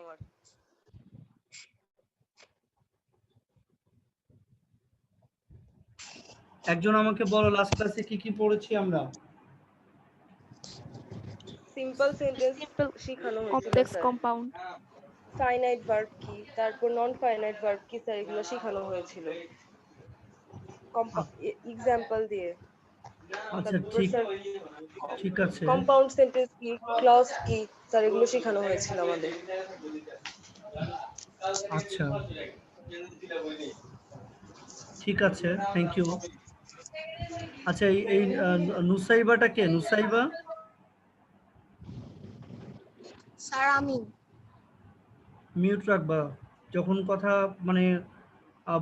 আমার। একজন আমাকে বলো লাস্ট ক্লাসে কি কি পড়েছি আমরা? সিম্পল সেন্টেন্স শেখানো হয়েছিল complex sir. Compound, finite verb কি, তারপর নন ফাইনাইট ভার্ব কি স্যার, এগুলো শেখানো হয়েছিল এক্সাম্পল দিয়ে। আচ্ছা ঠিক আছে। কম্পাউন্ড সেন্টেন্স কি, ক্লজ কি স্যার, এগুলো শেখানো হয়েছিল আমাদের। আচ্ছা ঠিক আছে, থ্যাংক ইউ। আচ্ছা এই নুসাইবাটা কে? নুসাইবা স্যার আমি। মিউট রাখবা, যখন কথা মানে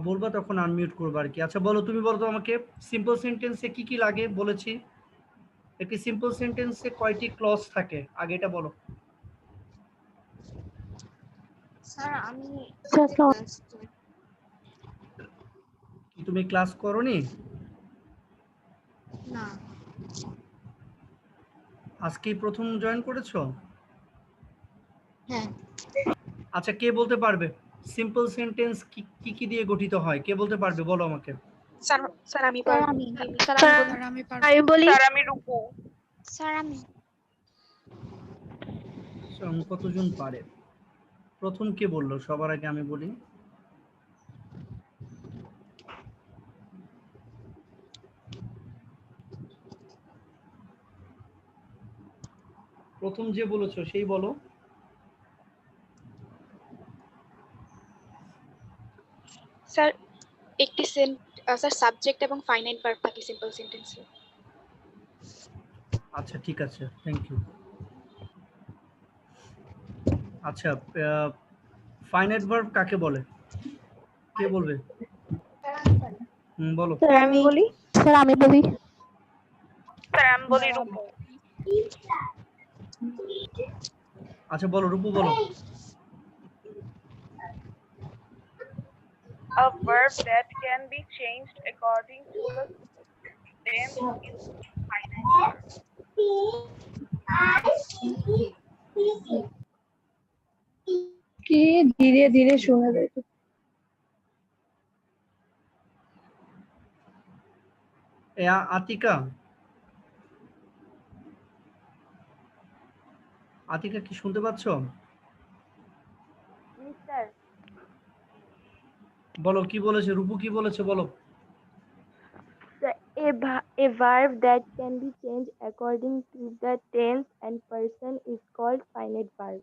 বলবা তখন আনমিউট করবা আর কি। আচ্ছা বলো, তুমি বলো তো আমাকে, সিম্পল সেন্টেন্সে কি কি লাগে বলেছি? একটি সিম্পল সেন্টেন্সে কয়টি ক্লজ থাকে, আগে এটা বলো। স্যার আমি কি তুমি ক্লাস করোনি? না। আজকেই প্রথম জয়েন করেছো? হ্যাঁ। আচ্ছা কে বলতে পারবে সিম্পল সেন্টেন্স কি কি দিয়ে গঠিত হয়? কে বলতে পারবে, বলো আমাকে। স্যার স্যার আমি স্যার পারবো। আমি। স্যার আমি পারবো। আমি বলি। স্যার আমি রূপু। স্যার আমি। কতজন পারে? প্রথম কে বললো সবার আগে, আমি বলি। প্রথম যে বলেছো সেই বলো। স্যার একটি স্যার সাবজেক্ট এবং ফাইনাইট ভার্ব থাকে সিম্পল সেন্টেন্সে। আচ্ছা ঠিক আছে, থ্যাংক ইউ। আচ্ছা ফাইনাইট ভার্ব কাকে বলে? কে বলবে? বলো। স্যার আমি বলি। স্যার আমি বলি। স্যার আমি বলি রূপু। আচ্ছা বলো, রূপু বলো। A verb that can be changed according to the tense is finite verb. কি ধীরে ধীরে শোনা যায়। আতিকা, আতিকা কি শুনতে পাচ্ছ? মিস্টার বলো কি বলেছে, রূপু কি বলেছে বলো। A verb that can be changed according to the tense and person is called finite verb.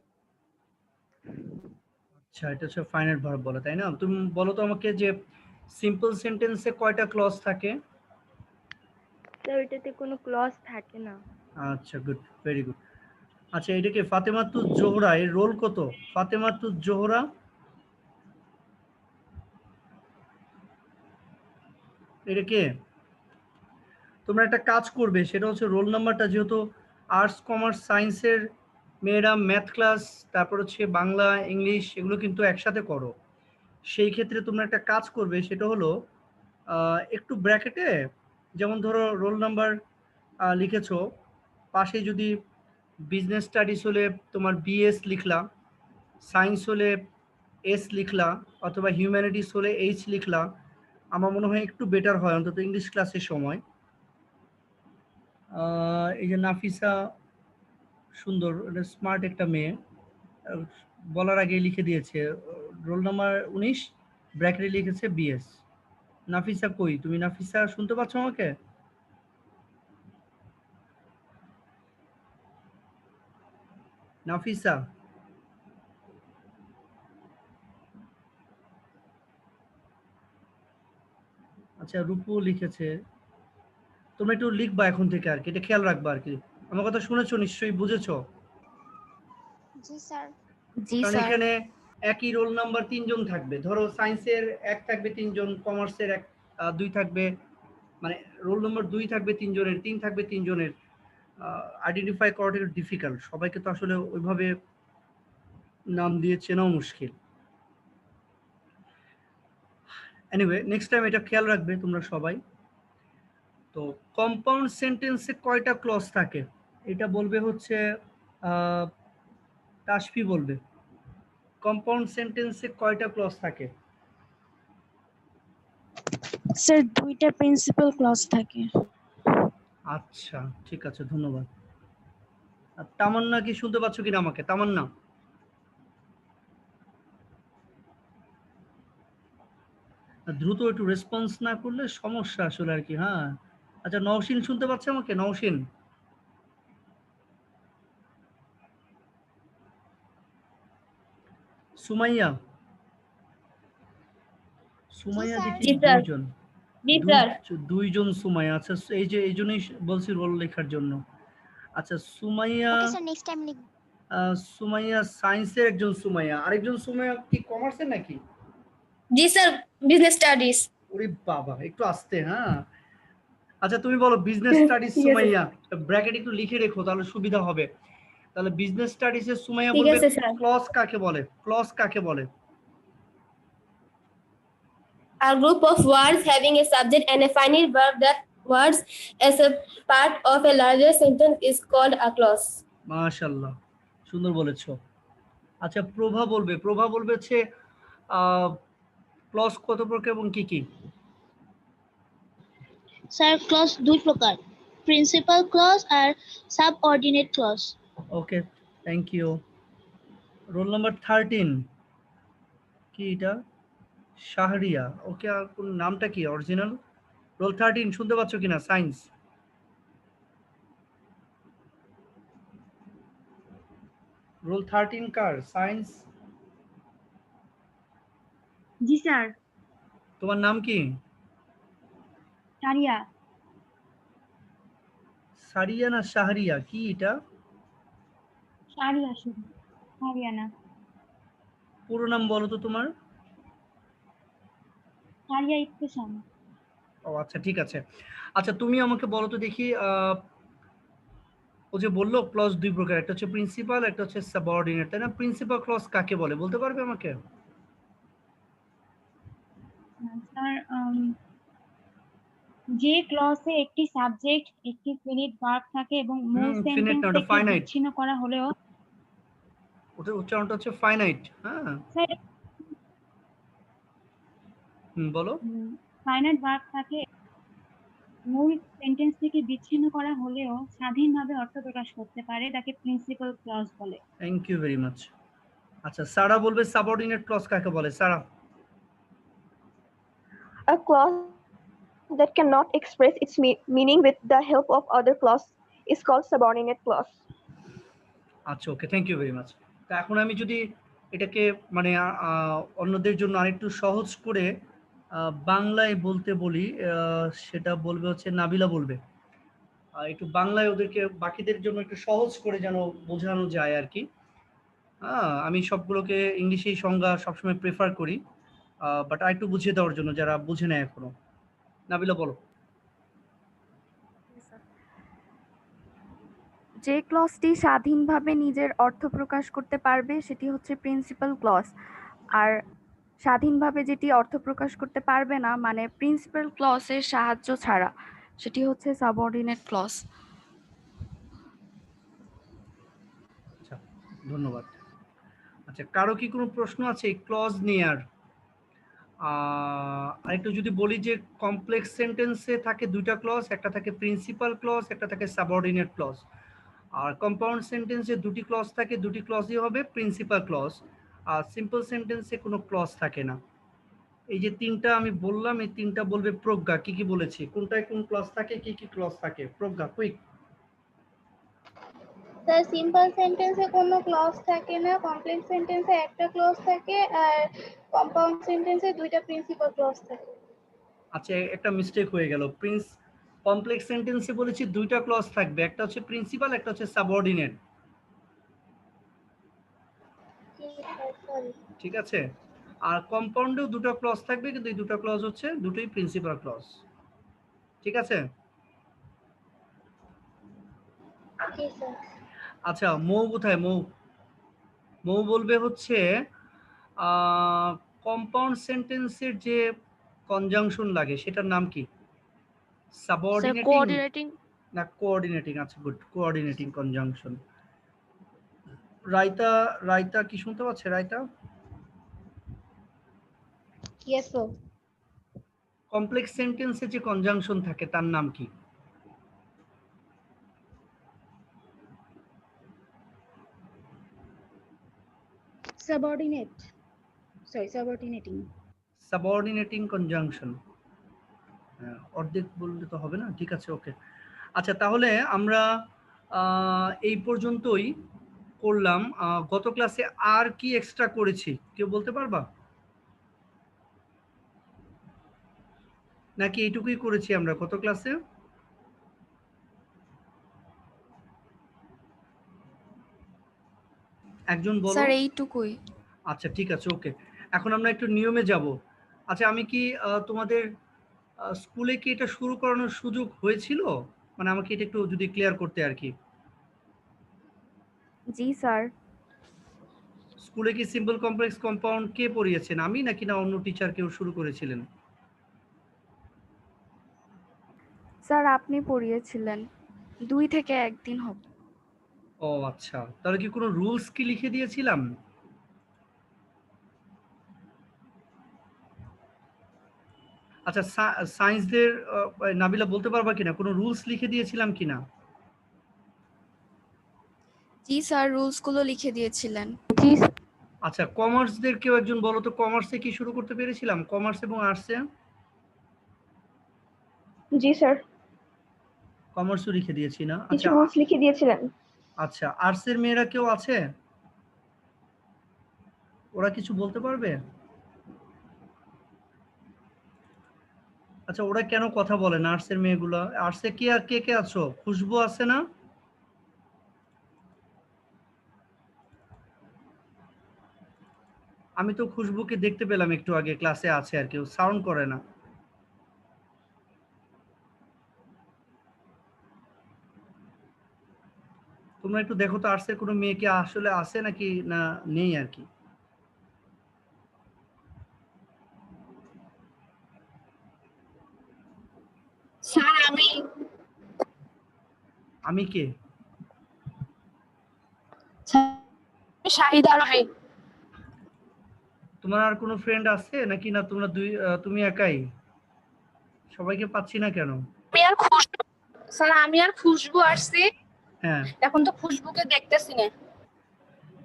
আচ্ছা এটা হচ্ছে ফাইনাইট ভার্ব বলে, তাই না? তুমি বলো তো আমাকে যে সিম্পল সেন্টেন্সে কয়টা ক্লজ থাকে? স্যার এটাতে কোনো ক্লজ থাকে না। আচ্ছা গুড, ভেরি গুড। আচ্ছা এটাকে ফাতেমাতুজ জোহরা, এর রোল কত? ফাতেমাতুজ জোহরা এটা কে? তোমরা একটা কাজ করবে, সেটা হচ্ছে রোল নাম্বারটা, যেহেতু আর্টস কমার্স সায়েন্সের মেয়েরা ম্যাথ ক্লাস, তারপর হচ্ছে বাংলা ইংলিশ এগুলো কিন্তু একসাথে করো। সেই ক্ষেত্রে তোমরা একটা কাজ করবে, সেটা হলো একটু ব্র্যাকেটে, যেমন ধরো রোল নাম্বার লিখেছো, পাশে যদি বিজনেস স্টাডিজ হলে তোমার বিএস লিখলা, সায়েন্স হলে এস লিখলা, অথবা হিউম্যানিটিস হলে এইচ লিখলা। আমার মনে হয় একটু বেটার হয়, অন্তত ইংলিশ ক্লাসের সময়। এই যে নাফিসা, সুন্দর, স্মার্ট একটা মেয়ে, বলার আগে লিখে দিয়েছে রোল নাম্বার 19, ব্র্যাকেটে লিখেছে বিএস। নাফিসা কই তুমি? নাফিসা শুনতে পাচ্ছ আমাকে? নাফিসা, আচ্ছা রূপু লিখেছে। তোমরা একটু লিখবা এখন থেকে আর কি, এটা খেয়াল রাখবা আর কি। আমার কথা শুনেছো নিশ্চয়ই, বুঝেছো? জি স্যার। কারণ এখানে একই রোল নাম্বার 3 জন থাকবে, ধরো সায়েন্সের 1 থাকবে 3 জন, কমার্সের 2 থাকবে, মানে রোল নাম্বার 2 থাকবে 3 জনের, 3 থাকবে 3 জনের। আইডেন্টিফাই করাটা একটু ডিফিকাল্ট, সবাইকে তো আসলে ওইভাবে নাম দিয়ে চেনাও মুশকিল। এনিওয়ে নেক্সট টাইম এটা খেয়াল রাখবে তোমরা সবাই। তো কম্পাউন্ড সেন্টেন্সে কয়টা ক্লজ থাকে এটা বলবে হচ্ছে তাসফি বলবে। কম্পাউন্ড সেন্টেন্সে কয়টা ক্লজ থাকে? স্যার দুইটা প্রিন্সিপাল ক্লজ থাকে। আচ্ছা ঠিক আছে, ধন্যবাদ। আর তামান্না কি শুনতে পাচ্ছ কিনা আমাকে? তামান্না, দ্রুত একটু রেসপন্স না করলে সমস্যা আসলে আর কি। হ্যাঁ, আচ্ছা নওশিন শুনতে পাচ্ছে আমাকে? নওশিন, সুমাইয়া, জি সুমাইয়া স্যার। দেখি জি স্যার। দুইজন, জি স্যার। দুইজন সুমাইয়া। আচ্ছা এই জন্যই বলছি রোল লেখার জন্য। আচ্ছা Sumaiya, okay sir, next time লিখব। সুমাইয়া সায়েন্সের একজন সুমাইয়া, আরেকজন সুমাইয়া কি কমার্সের নাকি? জি স্যার, বিজনেস স্টাডিজ। ওরে বাবা, একটু আস্তে। হ্যাঁ, আচ্ছা তুমি বলো বিজনেস স্টাডিজ ঠিক আছে। সুমাইয়া, ব্র্যাকেট একটু লিখে রেখো তাহলে সুবিধা হবে। তাহলে বিজনেস স্টাডিজের সুমাইয়া ঠিক বলবে আছে স্যার। ক্লজ কাকে বলে? ক্লজ কাকে বলে? A group of words having a subject and a finite verb that words as a part of a larger sentence is called a clause. মাশাআল্লাহ, সুন্দর বলেছো। আচ্ছা প্রভা বলবে, হচ্ছে ক্লজ কত প্রকার এবং কি কি? স্যার ক্লজ দুই প্রকার, প্রিন্সিপাল ক্লজ আর subordinate clause. Okay, thank you. Roll number 13, কি এটা? শাহরিয়া। ওকে, আর কোন নামটা কি অরিজিনাল? রোল 13 শুনতে পাচ্ছ কিনা? সায়েন্স, রোল 13 কার? সায়েন্স। জি স্যার। তোমার নাম কি? সারিয়া। সারিয়া না শাহরিয়া, কি এটা? সারিয়া শুধু, সারিয়া না। পুরো নাম বলো তো তোমার। সারিয়া ইফতেশাম। ও আচ্ছা ঠিক আছে। আচ্ছা তুমি আমাকে বলো তো দেখি, ও যে বললো ক্লজ দুই প্রকার, একটা হচ্ছে প্রিন্সিপাল, একটা হচ্ছে সাবঅর্ডিনেট, তাই না? প্রিন্সিপাল ক্লজ কাকে বলে বলতে পারবে আমাকে? স্যার যে ক্লজে একটি সাবজেক্ট, একটি ফিনিট ভার্ব থাকে এবং মূল ফিনিট না, সেন্টেন্স ওটা থেকে ফাইনাইট। বিচ্ছিন্ন করা হলেও ওটার উচ্চারণটা হচ্ছে ফাইনাইট। হ্যাঁ, স্যার বলো। ফাইনাইট ভার্ব থাকে, মূল সেন্টেন্স থেকে বিচ্ছিন্ন করা হলেও স্বাধীনভাবে অর্থ প্রকাশ করতে পারে, তাকে প্রিন্সিপাল ক্লজ বলে। Thank you very much. আচ্ছা সারা বলবে সাবঅর্ডিনেট ক্লজ কাকে বলে? সারা। A clause that cannot express its meaning with the help of other clause is called subordinate clause. আচ্ছা ওকে, থ্যাংক ইউ ভেরি মাচ। তা এখন আমি যদি এটাকে মানে অন্যদের জন্য আরেকটু সহজ করে বাংলায় বলতে বলি, সেটা বলবে হচ্ছে নাবিলা বলবে। একটু বাংলায় ওদেরকে বাকিদের জন্য একটু সহজ করে যেন বোঝানো যায় আর কি। হ্যাঁ, আমি সবগুলোকে ইংলিশেই সংজ্ঞা সবসময় প্রেফার করি, বাট আরেকটু বুঝিয়ে দেওয়ার জন্য যারা বুঝে নেয় এখনো। নাবিলা বলো। যে ক্লজটি স্বাধীনভাবে নিজের অর্থ প্রকাশ করতে পারবে সেটি হচ্ছে প্রিন্সিপাল ক্লজ, আর স্বাধীনভাবে যেটি অর্থ প্রকাশ করতে পারবে না মানে প্রিন্সিপাল ক্লজের সাহায্য ছাড়া সেটি হচ্ছে সাবঅর্ডিনেট ক্লজ। আচ্ছা ধন্যবাদ। আচ্ছা কারো কি কোনো প্রশ্ন আছে ক্লজ নিয়ে? আর একটু যদি বলি যে কমপ্লেক্স সেন্টেন্সে থাকে দুইটা ক্লজ, একটা থাকে প্রিন্সিপাল ক্লজ, একটা থাকে সাবঅর্ডিনেট ক্লজ। আর কম্পাউন্ড সেন্টেন্সে দুটি ক্লজ থাকে, দুটি ক্লজই হবে প্রিন্সিপাল ক্লজ। আর সিম্পল সেন্টেন্সে কোনো ক্লজ থাকে না। এই যে তিনটা আমি বললাম, এই তিনটা বলবে প্রজ্ঞা। কি কি বলেছি, কোনটায় কোন ক্লজ থাকে, কি কি ক্লজ থাকে? প্রজ্ঞা কুইক। স্যার সিম্পল সেন্টেন্সে কোনো ক্লজ থাকে না, কমপ্লেক্স সেন্টেন্সে একটা ক্লজ থাকে, আর কম্পাউন্ড সেন্টেন্সে দুইটা প্রিন্সিপাল ক্লজ থাকে। আচ্ছা একটা মিস্টেক হয়ে গেল। কমপ্লেক্স সেন্টেন্সে বলেছি দুইটা ক্লজ থাকবে, একটা হচ্ছে প্রিন্সিপাল, একটা হচ্ছে সাবঅর্ডিনেট। ঠিক আছে। আর কম্পাউন্ডেও দুটো ক্লজ থাকবে, কিন্তু এই দুটো ক্লজ হচ্ছে দুটোই প্রিন্সিপাল ক্লজ। ঠিক আছে। আচ্ছা মৌ কোথায়? মৌ বলবে হচ্ছে কম্পাউন্ড সেন্টেন্সের যে কনজাংশন লাগে সেটার নাম কি? সাবঅর্ডিনেটিং কোঅর্ডিনেটিং না কোঅর্ডিনেটিং? আচ্ছা গুড, কোঅর্ডিনেটিং কনজাংশন। রাইতা কি শুনতে পাচ্ছে? Raita Yes, sir. কমপ্লেক্স সেন্টেন্সে যে কনজাংশন থাকে তার নাম কি? Subordinate. Sorry, subordinating. Subordinating conjunction. অর্ধেক বললে তো হবে না, ঠিক আছে, ওকে। আচ্ছা, তাহলে আমরা এই পর্যন্তই করলাম। গত ক্লাসে আর কি এক্সট্রা করেছি কেউ বলতে পারবা, নাকি এইটুকুই করেছি আমরা গত ক্লাসে? একজন বলো। স্যার এইটুকুই। আচ্ছা, ঠিক আছে, ওকে। এখন আমরা একটু নিয়মে যাব। আচ্ছা, আমি কি তোমাদের স্কুলে কি এটা শুরু করানোর সুযোগ হয়েছিল? মানে আমাকে এটা একটু যদি ক্লিয়ার করতে আর কি। জি স্যার। স্কুলে কি সিম্পল কমপ্লেক্স কম্পাউন্ড কে পড়িয়েছেন, আমি নাকি না অন্য টিচার কেউ শুরু করেছিলেন? স্যার আপনি পড়িয়েছিলেন, 2 থেকে 1 দিন হবে। ও আচ্ছা, তাহলে কি কোনো রুলস কি লিখে দিয়েছিলাম? আচ্ছা, সায়েন্সদের নাবিলা বলতে পারবা কিনা কোনো রুলস লিখে দিয়েছিলাম কিনা? জি স্যার, রুলসগুলো লিখে দিয়েছিলেন। আচ্ছা, কমার্সদের কেউ একজন বলো তো, কমার্সে কি শুরু করতে পেরেছিলাম, কমার্স এবং আর্টসে? জি স্যার, কমার্সও লিখে দিয়েছি না? কিছু আচ্ছা রুলস লিখে দিয়েছিলেন। আচ্ছা, আর্টসের মেয়েরা কেউ আছে? ওরা কিছু বলতে পারবে? আচ্ছা, ওরা কেন কথা বলে না আর্টসের মেয়েগুলো? আর্টসে কি আর কে কে আছো? খুশবু আছে না? আমি তো খুশবুকে দেখতে পেলাম একটু আগে, ক্লাসে আছে আর কেউ সাউন্ড করে না। তোমরা একটু দেখো তো আর্টসের কোনো মেয়ে কি আসলে আছে নাকি না নেই আর কি। স্যার আমি কে? শাহিদা রহি। তোমার আর কোনো ফ্রেন্ড আছে নাকি না তোমরা তুমি একাই? সবাইকে পাচ্ছি না কেন? আমি আর খুশবু আসছি। হ্যাঁ, এখন তো খুশবুকে দেখতেছি না।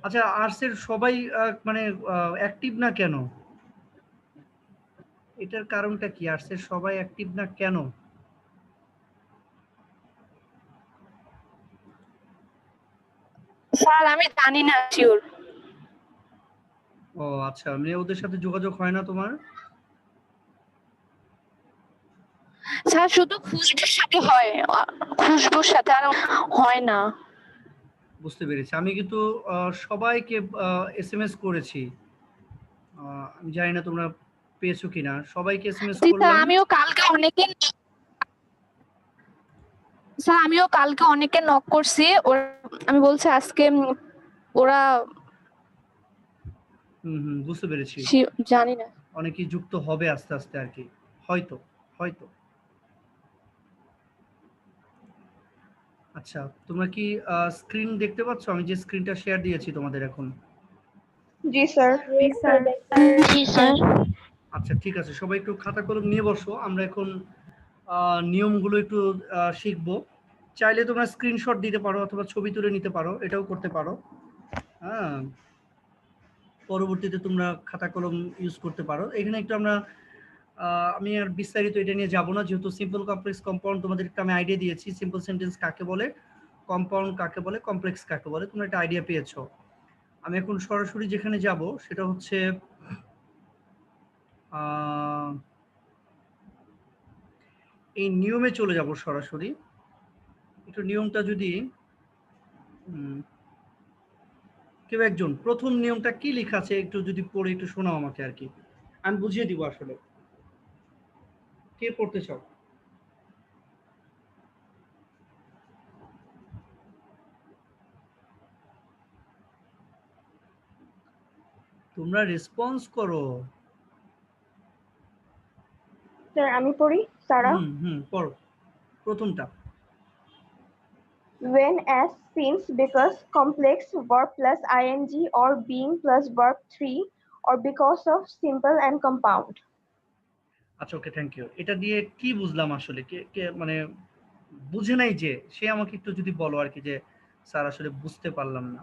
আচ্ছা, আর্টসের সবাই মানে অ্যাক্টিভ না কেন? এটার কারণটা কি, আর্টসের সবাই অ্যাক্টিভ না কেন? স্যার আমি জানি না শিওর। ও আচ্ছা, মানে ওদের সাথে যোগাযোগ হয় না তোমার? স্যার শুধু খুশবুর সাথে হয়, খুশবুর সাথে আর হয় না। বুঝতে পেরেছি। আমি কিন্তু সবাইকে এসএমএস করেছি। আমি জানি না তোমরা পেয়েছো কিনা, সবাইকে এসএমএস করলাম। আমিও কালকে অনেকে নক করছি, আমি বলছি আজকে ওরা বুঝতে পেরেছি। জানি না, অনেকেই যুক্ত হবে আস্তে আস্তে আর কি, হয়তো হয়তো। আচ্ছা, তোমরা কি স্ক্রিন দেখতে পাচ্ছ? আমি যে স্ক্রিনটা শেয়ার দিয়েছি তোমাদের এখন। জি স্যার। জি স্যার। আচ্ছা, ঠিক আছে, সবাই একটু খাতা কলম নিয়ে বসো। আমরা এখন নিয়মগুলো একটু শিখবো। চাইলে তোমরা স্ক্রিনশট দিতে পারো অথবা ছবি তুলে নিতে পারো, এটাও করতে পারো। হ্যাঁ, পরবর্তীতে তোমরা খাতা কলম ইউজ করতে পারো। এখানে একটু আমরা আমি আর বিস্তারিত এটা নিয়ে যাব না, যেহেতু সিম্পল কমপ্লেক্স কম্পাউন্ড তোমাদের একটা আমি আইডিয়া দিয়েছি। সিম্পল সেন্টেন্স কাকে বলে, কম্পাউন্ড কাকে বলে, কমপ্লেক্স কাকে বলে, তোমরা একটা আইডিয়া পেয়েছো। আমি এখন সরাসরি যেখানে যাব সেটা হচ্ছে এই নিয়মে চলে যাব সরাসরি। একটু নিয়মটা যদি কেউ একজন, প্রথম নিয়মটা কি লেখা আছে একটু যদি পড়ে একটু শোনাও আমাকে আর কি, আমি বুঝিয়ে দিব আসলে। কে পড়তে চাও? তোমরা রেসপন্স করো। স্যার আমি পড়ি, সারা। পড়ো প্রথমটা। When as since because complex verb plus ing or being plus verb 3 or because of simple and compound. আচ্ছা ওকে, থ্যাংক ইউ। এটা দিয়ে কি বুঝলাম আসলে, কে কে মানে বুঝে নাই যে, সে আমাকে একটু যদি বলো আর কি, যে স্যার আসলে বুঝতে পারলাম না।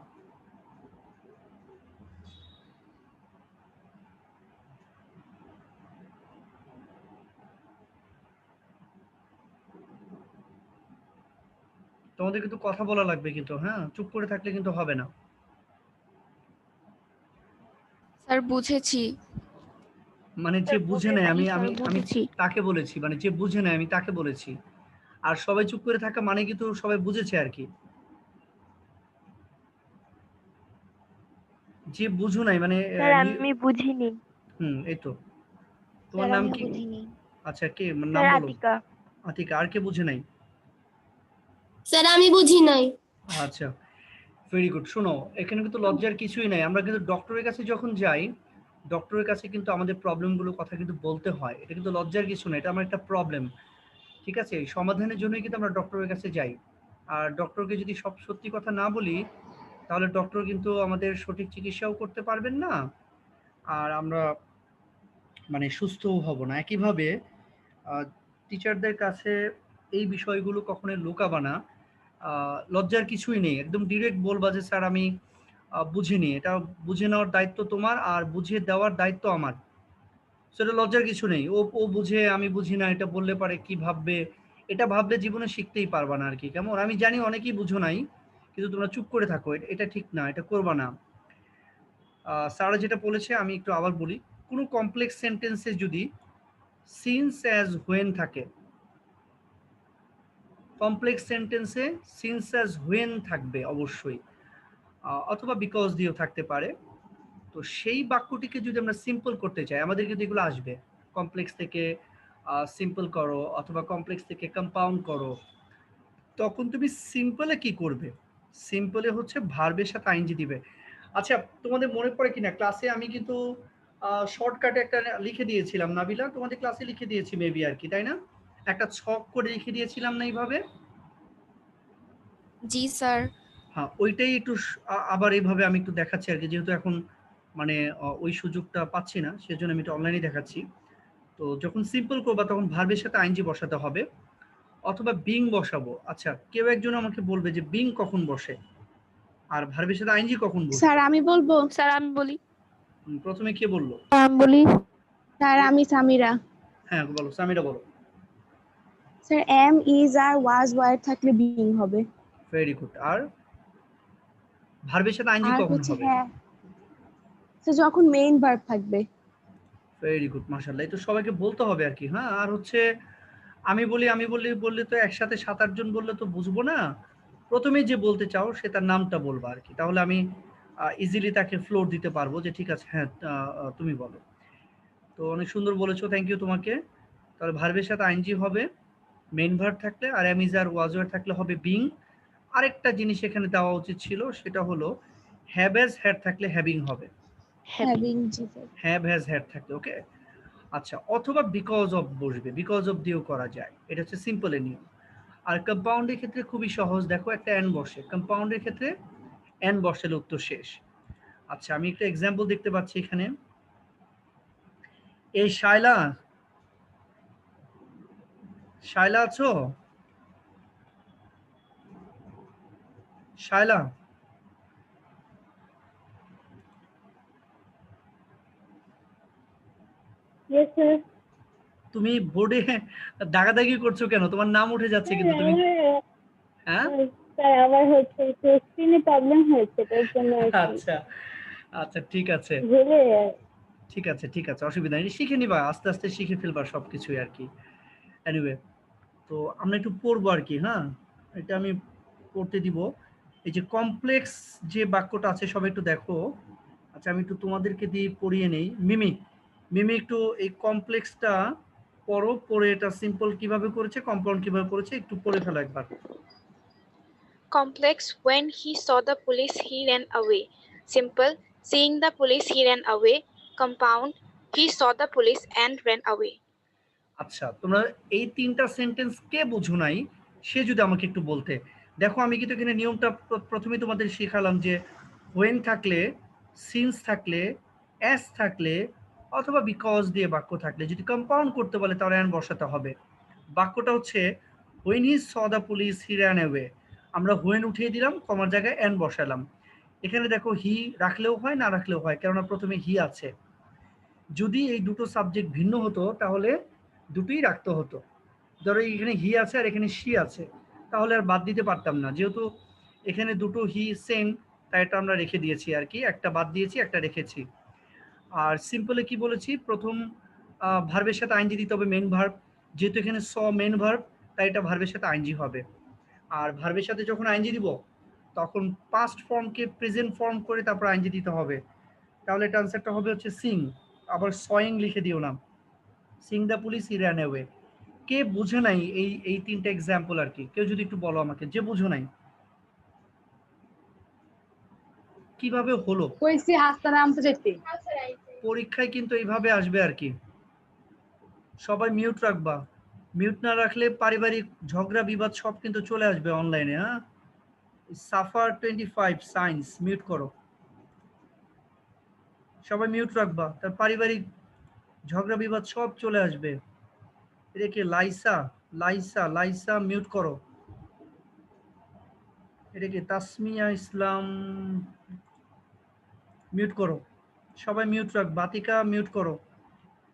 তোমাদের কিন্তু কথা বলা লাগবে কিন্তু, হ্যাঁ, চুপ করে থাকলে কিন্তু হবে না। স্যার বুঝেছি। মানে যে বুঝে নেয়, আমি স্যার আমি আমি বুঝেছি। তাকে বলেছি, মানে যে বুঝে নেয় আমি তাকে বলেছি। আর সবাই চুপ করে থাকা মানে কিন্তু সবাই বুঝেছে আর কি। যে বুঝো নাই মানে স্যার আমি বুঝিনি। এই তো। তোমার স্যার নাম আমিও কি? বুঝিনি। আচ্ছা, কে নাম স্যার বলো? আতিকা। আতিকা। আর কে বুঝে নাই? স্যার আমি বুঝি নাই। আচ্ছা, ভেরি গুড। শোনো, এখানে কিন্তু লজ্জার কিছুই নাই। আমরা কিন্তু ডক্টরের কাছে যখন যাই, ডক্টরের কাছে কিন্তু আমাদের প্রবলেমগুলোর কথা কিন্তু বলতে হয়। এটা কিন্তু লজ্জার কিছু না, এটা আমার একটা প্রবলেম। ঠিক আছে? এই সমাধানের জন্যই কিন্তু আমরা ডক্টরের কাছে যাই। আর ডক্টরকে যদি সব সত্যি কথা না বলি, তাহলে ডক্টর কিন্তু আমাদের সঠিক চিকিৎসাও করতে পারবেন না। আর আমরা মানে সুস্থও হব না। একইভাবে টিচারদের কাছে এই বিষয়গুলো কখনোই লুকাবা না। লজ্জার কিছুই নেই। একদম ডিরেক্ট বলবা যে, "স্যার আমি বুঝিনি। এটা বুঝে নেওয়ার দায়িত্ব তোমার, আর বুঝিয়ে দেওয়ার দায়িত্ব আমার।" সেটা লজ্জার কিছু নেই। ও ও বুঝে, আমি বুঝি না, এটা বললে পারে কি ভাববে? এটা ভাবলে জীবনে শিখতেই পারবা না আরকি। কেমন? আমি জানি অনেকেই বুঝো নাই। কিন্তু তোমরা চুপ করে থাকো। এটা ঠিক না। এটা করবা না। স্যার যেটা বলেছে আমি একটু আবার বলি। কোনো কমপ্লেক্স সেন্টেন্স এ যদি সিন্স অ্যাজ হোয়েন থাকে, কমপ্লেক্স সেন্টেন্সে সিন্স অ্যাজ হোয়েন থাকবে অবশ্যই। অথবা বিকজ দিয়েও থাকতে পারে। তো সেই বাক্যটিকে যদি আমরা সিম্পল করতে চাই, আমাদের কিন্তু এগুলো আসবে। কমপ্লেক্স থেকে সিম্পল করো, অথবা কমপ্লেক্স থেকে কম্পাউন্ড করো। তখন তুমি সিম্পলে কি করবে? সিম্পলে হচ্ছে ভার্বের সাথে আইএনজি দিবে। আচ্ছা, তোমাদের মনে পড়ে কিনা ক্লাসে আমি কিন্তু শর্টকাটে একটা লিখে দিয়েছিলাম, নাবিলা? তোমাদের ক্লাসে লিখে দিয়েছি মেবি আর কি, তাই না? একটা ছক করে লিখে দিয়েছিলাম না এইভাবে? জি স্যার। হ্যাঁ, ওইটাই একটু আবার এইভাবে আমি একটু দেখাচ্ছি আর কি, যেহেতু এখন মানে ওই সুযোগটা পাচ্ছি না, সেজন্য আমি এটা অনলাইনে দেখাচ্ছি। তো যখন সিম্পল করবা তখন ভার্বের সাথে আইএনজি বসাতে হবে, অথবা বিং বসাবো। আচ্ছা, কেউ একজন আমাকে বলবে যে বিং কখন বসে আর ভার্বের সাথে আইএনজি কখন স্যার বসবে? আমি বলবো। স্যার আমি বলি। প্রথমে কে বললো? আমি বলি। স্যার আমি সামিরা। হ্যাঁ বলো, সামিরা বলো। Sir am is are was were থাকলে বিং হবে। Very good. আর ভার্বের সাথে আইএনজি আর কখন হচ্ছে হবে? হ্যাঁ, স্যার যখন মেইন ভার্ব থাকবে। ভেরি গুড, মাশাআল্লাহ। এই তো সবাইকে বলতে হবে আর কি। হ্যাঁ, আর হচ্ছে আমি বললে তো একসাথে 7-8 জন বললে তো বুঝবো না। প্রথমেই যে বলতে চাও সে তার নামটা বলবা আর কি। তাহলে আমি ইজিলি তাকে ফ্লোর দিতে পারবো যে ঠিক আছে, হ্যাঁ তুমি বলো। তো অনেক সুন্দর বলেছো, থ্যাংক ইউ তোমাকে। তাহলে ভার্বের সাথে আইএনজি হবে মেইন ভার্ব থাকলে, আর am is are was were থাকলে হবে বিং। আরেকটা জিনিস এখানে দেওয়া উচিত ছিল, সেটা হলো হ্যাভ হ্যাজ হ্যাড থাকলে হ্যাভিং হবে। Having, G sir. Have has had থাকলে, ওকে। আচ্ছা, অথবা বিকজ অফ বসবে, বিকজ অফ দিয়েও করা যায়। এটা হচ্ছে সিম্পলের নিয়ম। আর কম্পাউন্ডের ক্ষেত্রে খুবই সহজ, দেখো একটা এন বসে, কম্পাউন্ডের ক্ষেত্রে এন বসালে উত্তর শেষ। আচ্ছা, আমি একটা এক্সাম্পল দেখতে পাচ্ছি এখানে। এই শায়লা, শায়লা আছো? শায়লা, তুমি বোর্ডে দাগাদাগি করছো কেন? তোমার নাম উঠে যাচ্ছে কিন্তু তুমি। হ্যাঁ, স্যার আমার হচ্ছে একটু স্ক্রিনে প্রবলেম হয়েছে, তার জন্য আচ্ছা আচ্ছা, ঠিক আছে ভুলে ঠিক আছে ঠিক আছে, অসুবিধা নেই, শিখে নিবা, আস্তে আস্তে শিখে ফেলবা সবকিছুই আর কি। এনিওয়ে, তো আমরা একটু পড়বো আর কি। হ্যাঁ, এটা আমি পড়তে দিব। এই যে কমপ্লেক্স যে বাক্যটা আছে সবাই একটু দেখো। আচ্ছা, আমি একটু তোমাদেরকে দিয়ে পড়িয়ে নেই। মিমি, মিমি একটু এই কমপ্লেক্সটা পড়ো, পড়ে এটা সিম্পল কিভাবে করেছে, কম্পাউন্ড কিভাবে করেছে একটু পড়ে ফেলো একবার। Complex, when he saw the police he ran away. Simple, seeing the police he ran away. Compound, he saw the police and ran away. আচ্ছা, তোমরা এই তিনটা সেন্টেন্স কে বুঝো নাই সে যদি আমাকে একটু বলতে। দেখো, আমি কিন্তু এখানে নিয়মটা প্রথমেই তোমাদের শেখালাম যে হোয়েন থাকলে, সিন্স থাকলে, অ্যাস থাকলে, অথবা বিকজ দিয়ে বাক্য থাকলে, যদি কম্পাউন্ড করতে বলে তাহলে অ্যান বসাতে হবে। বাক্যটা হচ্ছে when he saw the police he ran away, আমরা when উঠিয়ে দিলাম, কমার জায়গায় অ্যান বসালাম। এখানে দেখো হি রাখলেও হয় না রাখলেও হয়, কেননা প্রথমে হি আছে। যদি এই দুটো সাবজেক্ট ভিন্ন হতো তাহলে দুটোই রাখতে হতো। ধরো এখানে হি আছে আর এখানে শি আছে, তাহলে আর বাদ দিতে পারতাম না। যেহেতু এখানে দুটো হি সেম, তাই এটা আমরা রেখে দিয়েছি আর কি, একটা বাদ দিয়েছি একটা রেখেছি। আর সিম্পলে কি বলেছি, প্রথম ভার্বের সাথে আইনজি দিতে হবে, মেন ভার্ব। যেহেতু এখানে স মেন ভার্ব, তাই এটা ভার্বের সাথে আইনজি হবে। আর ভার্বের সাথে যখন আইনজি দিব তখন পাস্ট ফর্মকে প্রেজেন্ট ফর্ম করে তারপর আইনজি দিতে হবে। তাহলে এটা আনসারটা হবে হচ্ছে সিং। আবার সয়িং লিখে দিও না, seeing the police he ran away. কে বুঝে নাই এই তিনটা এক্সাম্পল আর কি? কেউ যদি একটু বলো আমাকে, যে বুঝো নাই কিভাবে হলো। কইছি হাসতানা আমতে যেতে পরীক্ষায় কিন্তু এইভাবে আসবে আর কি। সবাই মিউট রাখবা, মিউট না রাখলে পারিবারিক ঝগড়া বিবাদ সব কিন্তু চলে আসবে অনলাইনে। হ্যাঁ, সাফার 25 সায়েন্স মিউট করো, সবাই মিউট রাখবা, তার পারিবারিক ঝগড়া বিবাদ সব চলে আসবে। এটা কি লাইসা? লাইসা লাইসা মিউট করো। এটা কি তাসমিয়া ইসলাম? মিউট করো, সবাই মিউট রাখ। বাতিকা মিউট করো।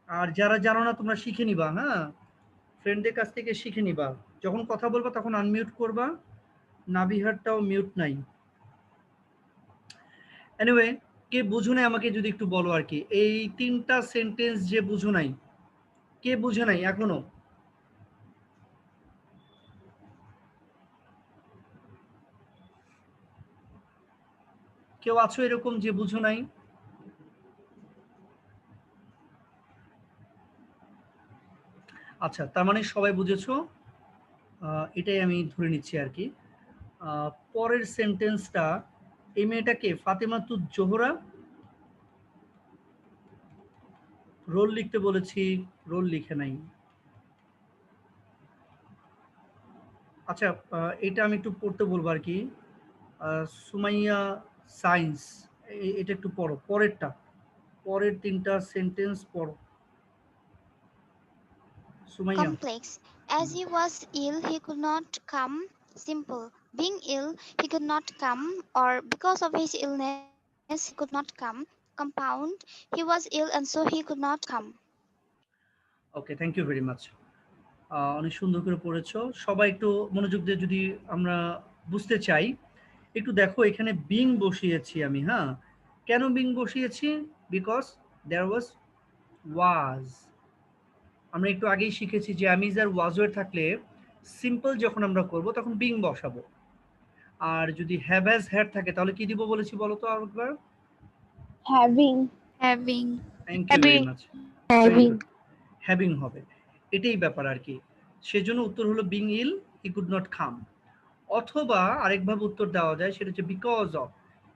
আর যারা জানো না তোমরা শিখে নিবা, হ্যাঁ, ফ্রেন্ডদের কাছ থেকে শিখে নিবা। যখন কথা বলবা তখন আনমিউট করবা। নাবিহারটাও মিউট নাই। এনিওয়ে, কে বুঝো নাই আমাকে যদি একটু বলো আর কি, এই তিনটা সেন্টেন্স যে বুঝো নাই, কে বুঝে নাই এখনো? কেউ আছো এরকম যে বুঝো নাই? আচ্ছা, তার মানে সবাই বুঝেছো, এটাই আমি ধরে নিচ্ছি আর কি। পরের সেন্টেন্সটা, এই মেয়েটাকে ফাতেমাতুজ জোহরা, রোল লিখতে বলেছি, রোল লিখে নাই। আচ্ছা, এটা আমি একটু পড়তে বলবো আর কি। সুমাইয়া সায়েন্স, এটা একটু পড়ো, পরেরটা, পরের তিনটা সেন্টেন্স পড়ো Sumaiya. Complex. As he was ill, he could not come. Simple. Being ill, he could not come, or because of his illness, he could not come. Compound. He was ill and so he could not come. Okay, thank you very much. অনেক সুন্দর করে পড়েছো। সবাই একটু মনোযোগ দিয়ে যদি আমরা বুঝতে চাই, একটু দেখো এখানে বিং বসিয়েছি আমি। হ্যাঁ, কেন বিং বসিয়েছি? বিকজ দেয়ার ওয়াজ। আমরা একটু আগেই শিখেছি যে আমিজ আর ওয়াজওয়ের থাকলে সিম্পল যখন আমরা করব তখন বিং বসাবো। আর যদি হ্যাভ হ্যাজ হ্যাড থাকে তাহলে কি দিব বলেছি বলো তো আরেকবার? Having thank you very much. Having হবে, এটাই ব্যাপার আর কি। সেজন্য উত্তর হলো being ill he could not come. অথবা আরেকভাবে উত্তর দেওয়া যায়, সেটা হচ্ছে বিকজ অফ।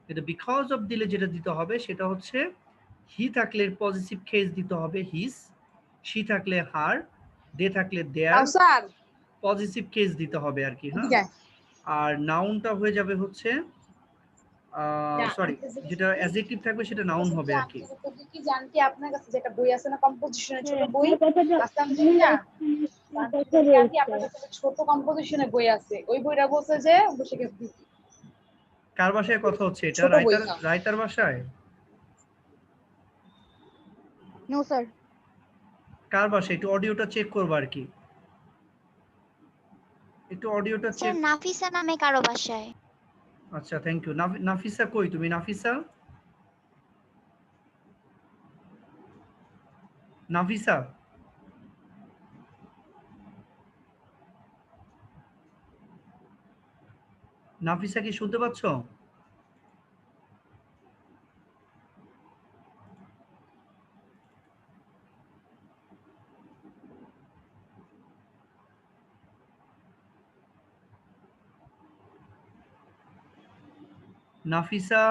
কিন্তু বিকজ অফ দিলে যেটা দিতে হবে সেটা হচ্ছে হি থাকলে পজিটিভ কেস দিতে হবে হিজ, শি থাকলে হার, দে থাকলে দেয়ার, স্যার পজিটিভ কেস দিতে হবে আর কি। হ্যাঁ, আর নাউনটা হয়ে যাবে হচ্ছে সরি, যেটা অ্যাডজেক্টিভ থাকবে সেটা নাউন হবে আর কি। কি জানকি আপনার কাছে যেটা বই আছে না, কম্পোজিশনের ছোট বই, আসাম না জানকি আপনার কাছে ছোট কম্পোজিশনের বই আছে, ওই বইটা বলছে যে বসে গেছে। কার বাসায় কথা হচ্ছে এটা? রাইতার বাসায়? No, sir. কার বাসায়? একটু অডিওটা চেক করবো আর কি, একটু অডিওটা Sir, চেক। নাফিসা নামে কারো বাসায়। আচ্ছা, থ্যাংক ইউ। নাফিসা কই তুমি? নাফিসা, নাফিসা, নাফিসা কি শুনতে পাচ্ছ? নাফিসা,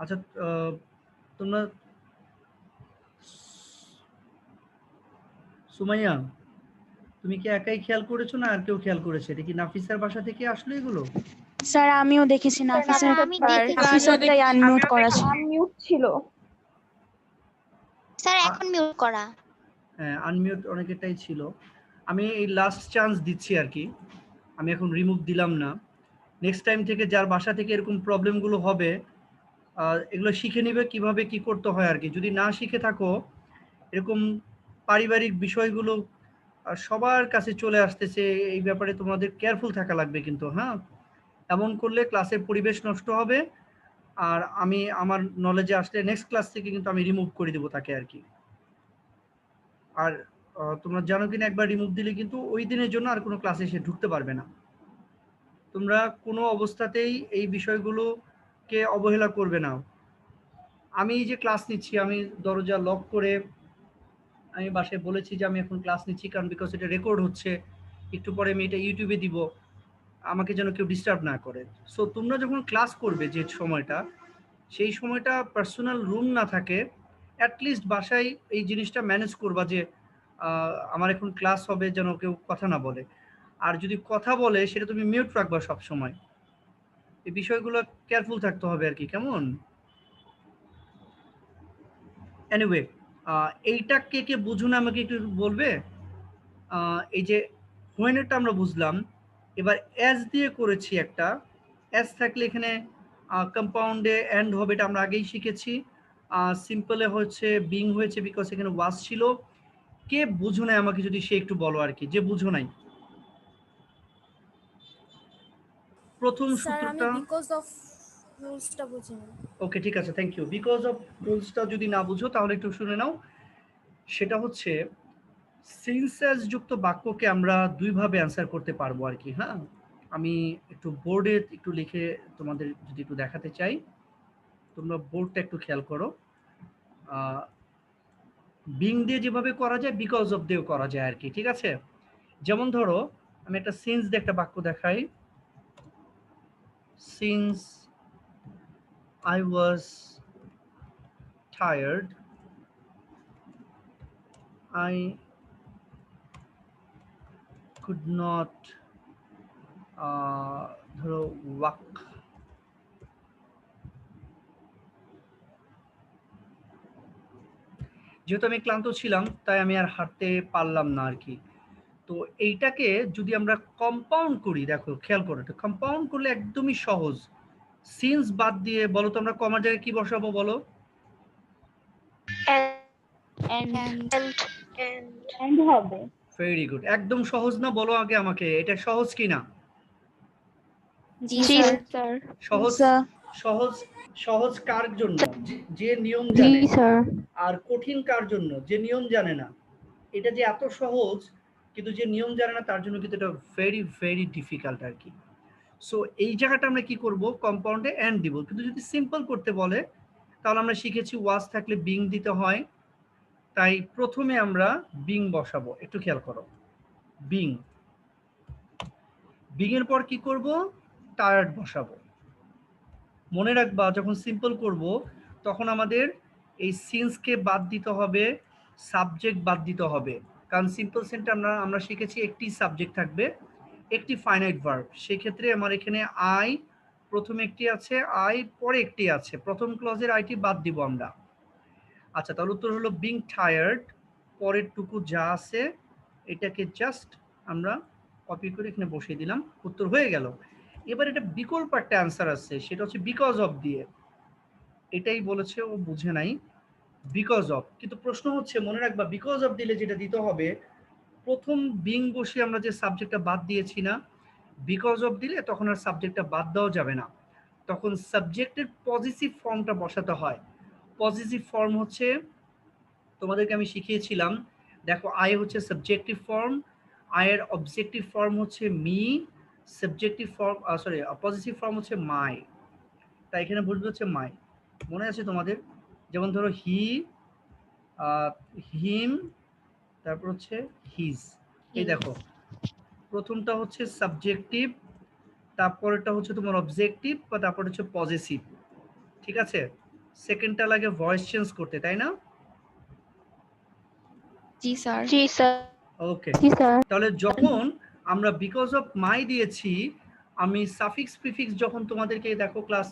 আচ্ছা, তোমরা সুমাইয়া তুমি কি একাই খেয়াল করেছো না আর কেউ খেয়াল করেছে? এটা কি নাফিসার বাসা থেকে আসলো এগুলো? স্যার আমিও দেখেছি নাফিসের আমি দেখেছি। নাফিসারটাই আনমিউট করা ছিল। আনমিউট ছিল। স্যার এখন মিউট করা। হ্যাঁ, আনমিউট অনেকটাই ছিল। আমি এই লাস্ট চান্স দিচ্ছি আর কি, আমি এখন রিমুভ দিলাম না। নেক্সট টাইম থেকে যার বাসা থেকে এরকম প্রবলেমগুলো হবে এগুলো শিখে নিবে কিভাবে কি করতে হয় আর কি। যদি না শিখে থাকো, এরকম পারিবারিক বিষয়গুলো সবার কাছে চলে আসতেছে, এই ব্যাপারে তোমাদের কেয়ারফুল থাকা লাগবে কিন্তু। হ্যাঁ, এমন করলে ক্লাসের পরিবেশ নষ্ট হবে, আর আমি আমার নলেজে আসলে নেক্সট ক্লাস থেকে কিন্তু আমি রিমুভ করে দেবো তাকে আর কি। আর তোমরা জানো কিনা, একবার রিমুভ দিলে কিন্তু ওই দিনের জন্য আর কোনো ক্লাসে এসে ঢুকতে পারবে না। তোমরা কোনো অবস্থাতেই এই বিষয়গুলোকে অবহেলা করবে না। আমি এই যে ক্লাস নিচ্ছি, আমি দরজা লক করে আমি বাসায় বলেছি যে আমি এখন ক্লাস নিচ্ছি, কারণ বিকজ এটা রেকর্ড হচ্ছে, একটু পরে আমি এটা ইউটিউবে দিব, আমাকে যেন কেউ ডিস্টার্ব না করে। সো তোমরা যখন ক্লাস করবে যে সময়টা, সেই সময়টা পার্সোনাল রুম না থাকে, অ্যাটলিস্ট বাসায় এই জিনিসটা ম্যানেজ করবা যে আমার এখন ক্লাস হবে, যেন কেউ কথা না বলে। আর যদি কথা বলে সেটা তুমি মিউট রাখবা সব সময়। এই বিষয়গুলো কেয়ারফুল থাকতে হবে আর কি, কেমন? এনিওয়ে, এইটা কে কে বুঝুন আমাকে একটু বলবে? এই যে হোয়েনেরটা আমরা বুঝলাম, এবার অ্যাজ দিয়ে করেছি একটা। অ্যাজ থাকলে এখানে কম্পাউন্ডে এন্ড হবে, এটা আমরা আগেই শিখেছি। সিম্পলে হচ্ছে বিং হয়েছে বিকজ এখানে ওয়াজ ছিল। কে বুঝো নাই আমাকে যদি সে একটু বলো আর কি, যে বুঝো নাই প্রথম সূত্রটা। বিকজ অফ রুলসটা বুঝিনি। ওকে, ঠিক আছে, থ্যাংক ইউ। বিকজ অফ রুলসটা যদি না বুঝো তাহলে একটু শুনে নাও। সেটা হচ্ছে সিন্স যুক্ত বাক্যকে আমরা দুইভাবে অ্যান্সার করতে পারবো আর কি। হ্যাঁ, আমি একটু বোর্ডে একটু লিখে তোমাদের যদি একটু দেখাতে চাই, তোমরা বোর্ডটা একটু খেয়াল করো। বিং দিয়ে যেভাবে করা যায় বিকজ অফ দিয়েও করা যায় আর কি, ঠিক আছে? যেমন ধরো আমি একটা সিন্স দিয়ে একটা বাক্য দেখাই। Since I was tired, I could not ধরো walk. যেহেতু আমি ক্লান্ত ছিলাম তাই আমি আর হাঁটতে পারলাম না আর কি। তো এইটাকে যদি আমরা কম্পাউন্ড করি, দেখো খেয়াল করো, এটা কম্পাউন্ড করলে একদমই সহজ। সিন্স বাদ দিয়ে বলো তো আমরা কমার জায়গায় কি বসাবো বলো? এন্ড হবে। ভেরি গুড, একদম সহজ না? বলো আগে আমাকে, এটা সহজ কি না? জি স্যার। সহজ সহজ সহজ কার জন্য? যে নিয়ম জি জানে। স্যার। আর কঠিন কার জন্য? যে নিয়ম জানে না। এটা যে এত সহজ কিন্তু যে নিয়ম জানে না তার জন্য কিন্তু এটা ভেরি ভেরি ডিফিকাল্ট আর কি। সো এই জায়গাটা আমরা কি করব, কম্পাউন্ডে এন্ড দিব। কিন্তু যদি সিম্পল করতে বলে তাহলে আমরা শিখেছি ওয়াজ থাকলে বিং দিতে হয়, তাই প্রথমে আমরা বিং বসাবো। একটু খেয়াল করো, বিং, বিং এর পর কি করব, টায়ার্ড বসাবো। মনে রাখবা যখন সিম্পল করব তখন আমাদের এই সিন্সকে বাদ দিতে হবে, সাবজেক্ট বাদ দিতে হবে, কারণ সিম্পল সেন্টেন্স আমরা শিখেছি একটি সাবজেক্ট থাকবে, একটি ফাইনাইট ভার্ব। সেক্ষেত্রে আমার এখানে আই প্রথমে একটি আছে, আই পরে একটি আছে, প্রথম ক্লজের আইটি বাদ দিব আমরা। আচ্ছা, তাহলে উত্তর হলো বিং টায়ার্ড, পরের টুকু যা আছে এটাকে জাস্ট আমরা কপি করে এখানে বসিয়ে দিলাম, উত্তর হয়ে গেল। এবার এটা বিকল্প একটা অ্যান্সার আছে, সেটা হচ্ছে বিকজ অফ দিয়ে। এটাই বলেছে, ও বুঝে নাই বিকজ অফ। কিন্তু প্রশ্ন হচ্ছে, মনে রাখবা বিকজ অফ দিলে যেটা দিতে হবে, প্রথম বিং বসে আমরা যে সাবজেক্টটা বাদ দিয়েছি না, বিকজ অফ দিলে তখন আর সাবজেক্টটা বাদ দেওয়া যাবে না, তখন সাবজেক্টের পজিটিভ ফর্মটা বসাতে হয়। পজিটিভ ফর্ম হচ্ছে, তোমাদেরকে আমি শিখিয়েছিলাম, দেখো আই হচ্ছে সাবজেক্টিভ ফর্ম, আয়ের অবজেক্টিভ ফর্ম হচ্ছে me, subjective form sorry positive form হচ্ছে মাই। তাই এখানে বলবে হচ্ছে মাই, মনে আছে তোমাদের? যেমন ধরো হি, হিম, তারপর হচ্ছে হিজ। এই দেখো প্রথমটা হচ্ছে সাবজেক্টিভ, তারপরটা হচ্ছে তোমার অবজেক্টিভ, বা তারপর হচ্ছে পজিটিভ, ঠিক আছে? সেকেন্ডটা লাগে ভয়েস চেঞ্জ করতে, তাই না? জি স্যার। জি স্যার। ওকে, তাহলে যখন আমরা বিকজ অফ মাই দিয়েছি, আমি সাফিক্স প্রিফিক্স যখন তোমাদেরকে দেখো ক্লাস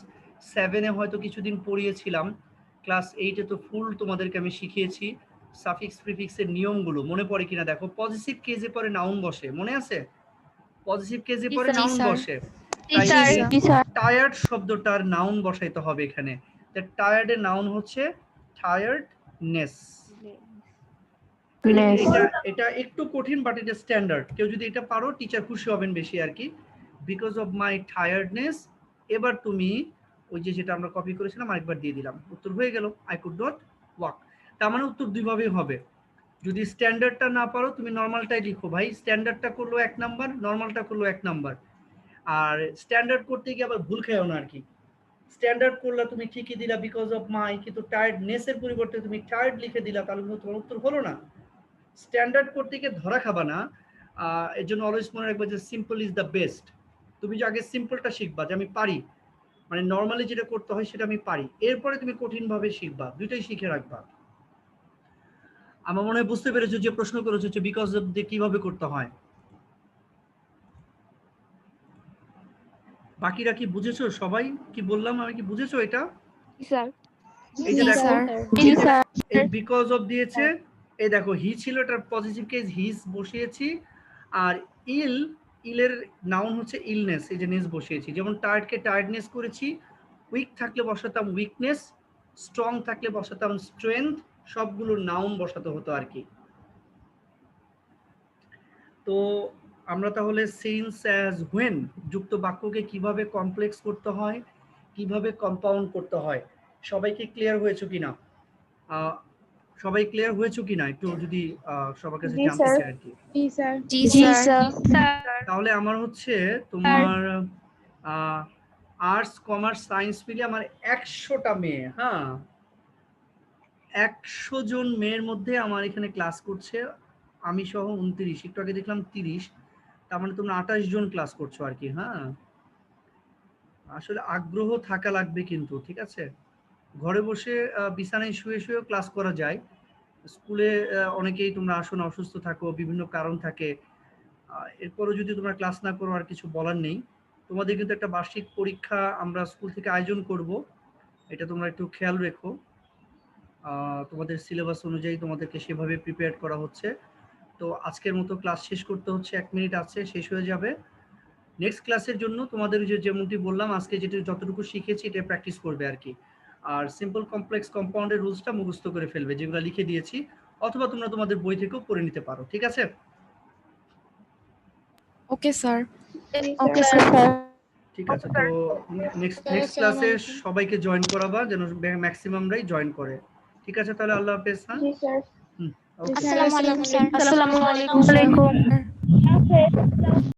7-এ হয়তো কিছুদিন পড়িয়েছিলাম, ক্লাস 8-এ তো ফুল তোমাদেরকে আমি শিখিয়েছি সাফিক্স প্রিফিক্সের নিয়মগুলো, মনে পড়ে কিনা দেখো। পজিটিভ কেজে পরে নাউন বসে, মনে আছে? পজিটিভ কেজে পরে নাউন বসে, তাই টায়ার্ড শব্দটার নাউন বসাইতে হবে এখানে। টায়ার্ডের নাউন হচ্ছে টায়ার্ডনেস। এটা একটু কঠিন, বাট এটা স্ট্যান্ডার্ড। কেউ যদি এটা পারো টিচার খুশি হবেন বেশি আর কি। বিকজ অফ মাই টায়ার্ডনেস, এবার তুমি ওই যে যেটা আমরা কপি করেছিলাম আরেকবার দিয়ে দিলাম, উত্তর হয়ে গেল আই কুড নট ওয়াক। তার মানে উত্তর দুইভাবেই হবে। যদি স্ট্যান্ডার্ডটা না পারো তুমি নর্মালটাই লিখো ভাই, স্ট্যান্ডার্ডটা করলো 1 নাম্বার, নর্মালটা করলো 1 নাম্বার। আর স্ট্যান্ডার্ড করতে গিয়ে আবার ভুল খেয়েও না আর কি। স্ট্যান্ডার্ড করলে তুমি ঠিকই দিলা বিকজ অফ মাই, কিন্তু টায়ার্ডনেস এর পরিবর্তে তুমি টায়ার্ড লিখে দিলা, তাহলে তোমার উত্তর হলো না। স্ট্যান্ডার্ড করতে গিয়ে ধরা খাবা না। এর জন্য অলওয়েজ মনে রাখবে যে সিম্পল ইজ দ্য বেস্ট। তুমি যে আগে সিম্পলটা শিখবা, যে আমি পারি, মানে নর্মালি যেটা করতে হয় সেটা আমি পারি, এরপরে তুমি কঠিন ভাবে শিখবা, দুইটাই শিখে রাখবা। আমার মনে হয় বুঝতে পেরেছো যে প্রশ্ন করেছো যে বিকজ অফ দিয়ে কিভাবে করতে হয়। বাকিরা কি বুঝেছো? সবাই কি বললাম আমি, কি বুঝেছো এটা? স্যার এই যে দেখো এই বিকজ অফ দিয়েছে, এই দেখো হি ছিল, এটার পজিটিভ কেস হিজ বসিয়েছি, আর ইলের নাউন হচ্ছে ইলনেস, এই যে নেস বসিয়েছি। যেমন টায়ার্ডকে টায়ার্ডনেস করেছি, উইক থাকলে বসাতাম উইকনেস, স্ট্রং থাকলে বসাতাম স্ট্রেংথ, সবগুলোর নাউন বসাতে হতো আর কি। তো আমরা তাহলে সিন্স অ্যাজ হোয়েন যুক্ত বাক্যকে কিভাবে কমপ্লেক্স করতে হয়, কিভাবে কম্পাউন্ড করতে হয়, সবাইকে ক্লিয়ার হয়েছে কিনা? সবাই ক্লিয়ার হয়েছে কিনা একটু যদি সবার কাছে জানতে চাই আর কি। জি স্যার। তাহলে আমার হচ্ছে তোমার আর্টস কমার্স সায়েন্স মিলে আমার 100টা মেয়ে, হ্যাঁ 100 জন মেয়ের মধ্যে আমার এখানে ক্লাস করছে, আমি সহ 29, একটু আগে দেখলাম 30, তার মানে তোমরা 28 জন ক্লাস করছো আর কি। হ্যাঁ আসলে আগ্রহ থাকা লাগবে কিন্তু, ঠিক আছে? ঘরে বসে বিছানায় শুয়ে শুয়েও ক্লাস করা যায়। স্কুলে অনেকেই তোমরা আসো না, অসুস্থ থাকো, বিভিন্ন কারণ থাকে, এরপরও যদি তোমরা ক্লাস না করো আর কিছু বলার নেই। তোমাদের কিন্তু একটা বার্ষিক পরীক্ষা আমরা স্কুল থেকে আয়োজন করব, এটা তোমরা একটু খেয়াল রেখো। তোমাদের সিলেবাস অনুযায়ী তোমাদেরকে সেভাবে প্রিপেয়ার করা হচ্ছে। তো আজকের মতো ক্লাস শেষ করতে হচ্ছে, 1 মিনিট আছে, শেষ হয়ে যাবে। নেক্সট ক্লাসের জন্য তোমাদের যেমনটি বললাম আজকে যেটা যতটুকু শিখেছি এটা প্র্যাকটিস করবে আর কি। আর সিম্পল কমপ্লেক্স কম্পাউন্ডের রুলসটা মুখস্থ করে ফেলবে, যেগুলো লিখে দিয়েছি, অথবা তোমরা তোমাদের বই থেকেও পড়ে নিতে পারো, ঠিক আছে? Okay sir. ঠিক আছে, তো নেক্সট ক্লাসে সবাইকে জয়েন করাবা, যেন ম্যাক্সিমামরাই জয়েন করে, ঠিক আছে? তাহলে আল্লাহ হাফেজ। হ্যাঁ আসসালামু আলাইকুম স্যার। আসসালামু আলাইকুম।